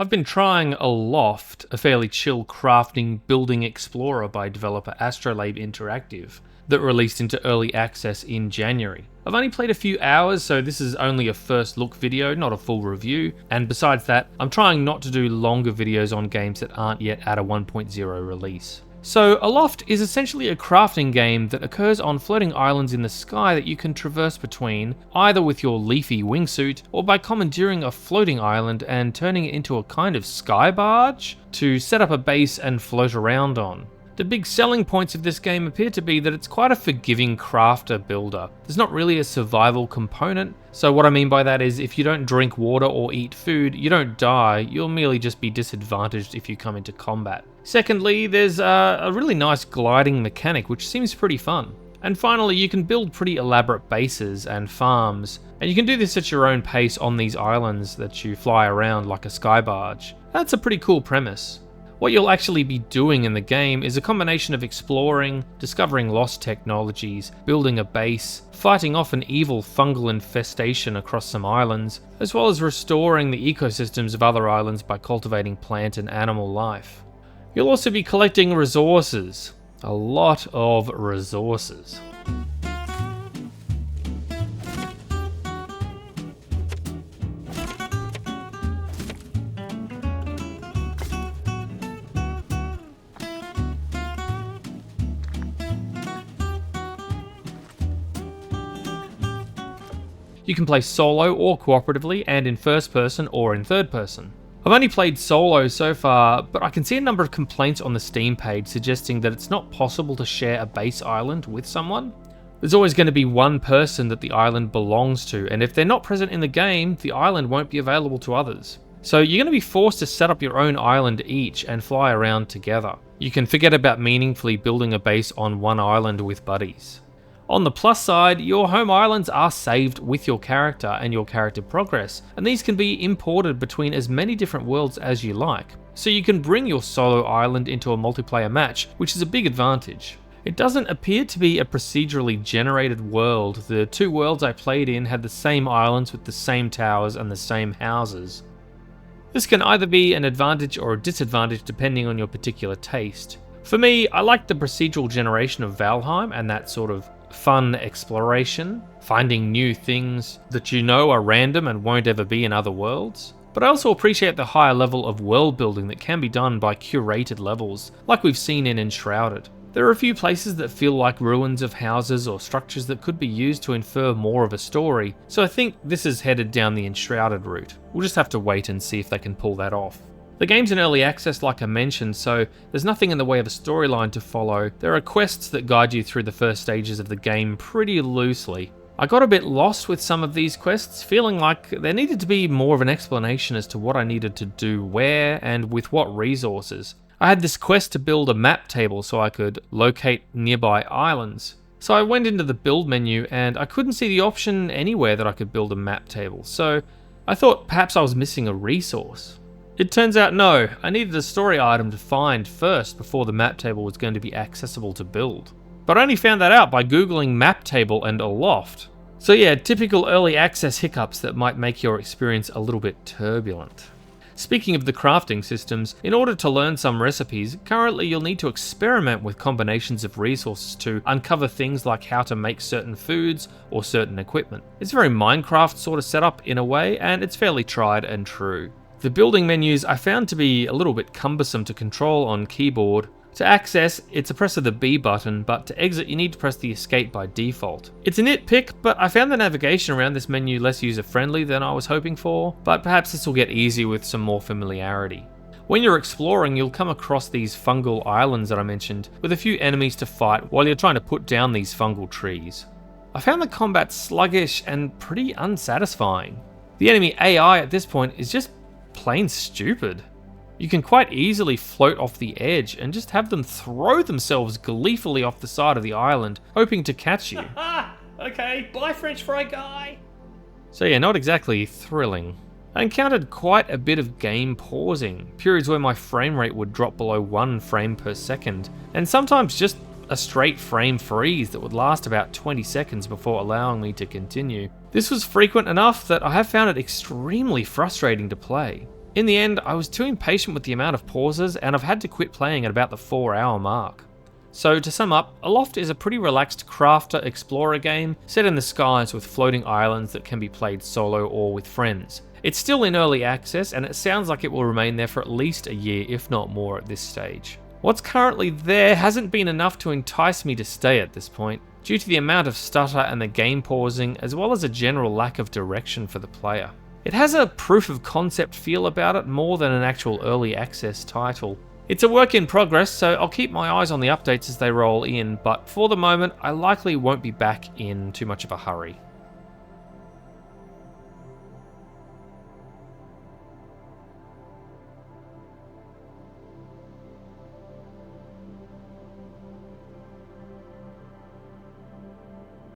I've been trying Aloft, a fairly chill crafting building explorer by developer Astrolabe Interactive, that released into early access in January. I've only played a few hours, so this is only a first look video, not a full review, and besides that, I'm trying not to do longer videos on games that aren't yet at a 1.0 release. So Aloft is essentially a crafting game that occurs on floating islands in the sky that you can traverse between, either with your leafy wingsuit, or by commandeering a floating island and turning it into a kind of sky barge to set up a base and float around on. The big selling points of this game appear to be that it's quite a forgiving crafter builder. There's not really a survival component, so what I mean by that is if you don't drink water or eat food, you don't die, you'll merely just be disadvantaged if you come into combat. Secondly, there's a really nice gliding mechanic which seems pretty fun. And finally, you can build pretty elaborate bases and farms, and you can do this at your own pace on these islands that you fly around like a sky barge. That's a pretty cool premise. What you'll actually be doing in the game is a combination of exploring, discovering lost technologies, building a base, fighting off an evil fungal infestation across some islands, as well as restoring the ecosystems of other islands by cultivating plant and animal life. You'll also be collecting resources. A lot of resources. You can play solo or cooperatively, and in first person or in third person. I've only played solo so far, but I can see a number of complaints on the Steam page suggesting that it's not possible to share a base island with someone. There's always going to be one person that the island belongs to, and if they're not present in the game, the island won't be available to others. So you're going to be forced to set up your own island each and fly around together. You can forget about meaningfully building a base on one island with buddies. On the plus side, your home islands are saved with your character and your character progress, and these can be imported between as many different worlds as you like. So you can bring your solo island into a multiplayer match, which is a big advantage. It doesn't appear to be a procedurally generated world. The two worlds I played in had the same islands with the same towers and the same houses. This can either be an advantage or a disadvantage depending on your particular taste. For me, I like the procedural generation of Valheim and that sort of fun exploration, finding new things that you know are random and won't ever be in other worlds. But I also appreciate the higher level of world building that can be done by curated levels, like we've seen in Enshrouded. There are a few places that feel like ruins of houses or structures that could be used to infer more of a story, so I think this is headed down the Enshrouded route. We'll just have to wait and see if they can pull that off. The game's in early access like I mentioned, so there's nothing in the way of a storyline to follow. There are quests that guide you through the first stages of the game pretty loosely. I got a bit lost with some of these quests, feeling like there needed to be more of an explanation as to what I needed to do where and with what resources. I had this quest to build a map table so I could locate nearby islands. So I went into the build menu and I couldn't see the option anywhere that I could build a map table, so I thought perhaps I was missing a resource. It turns out no, I needed a story item to find first before the map table was going to be accessible to build. But I only found that out by googling map table and Aloft. So yeah, typical early access hiccups that might make your experience a little bit turbulent. Speaking of the crafting systems, in order to learn some recipes, currently you'll need to experiment with combinations of resources to uncover things like how to make certain foods or certain equipment. It's very Minecraft sort of setup in a way, and it's fairly tried and true. The building menus I found to be a little bit cumbersome to control on keyboard. To access, it's a press of the B button, but to exit you need to press the escape by default. It's a nitpick, but I found the navigation around this menu less user-friendly than I was hoping for, but perhaps this will get easier with some more familiarity. When you're exploring, you'll come across these fungal islands that I mentioned, with a few enemies to fight while you're trying to put down these fungal trees. I found the combat sluggish and pretty unsatisfying. The enemy AI at this point is just plain stupid. You can quite easily float off the edge and just have them throw themselves gleefully off the side of the island, hoping to catch you. Okay, bye French fry guy! So yeah, not exactly thrilling. I encountered quite a bit of game pausing, periods where my frame rate would drop below 1 frame per second, and sometimes just a straight frame freeze that would last about 20 seconds before allowing me to continue. This was frequent enough that I have found it extremely frustrating to play. In the end, I was too impatient with the amount of pauses, and I've had to quit playing at about the 4-hour mark. So to sum up, Aloft is a pretty relaxed crafter explorer game set in the skies with floating islands that can be played solo or with friends. It's still in early access, and it sounds like it will remain there for at least a year, if not more at this stage. What's currently there hasn't been enough to entice me to stay at this point, due to the amount of stutter and the game pausing, as well as a general lack of direction for the player. It has a proof of concept feel about it more than an actual early access title. It's a work in progress, so I'll keep my eyes on the updates as they roll in, but for the moment I likely won't be back in too much of a hurry.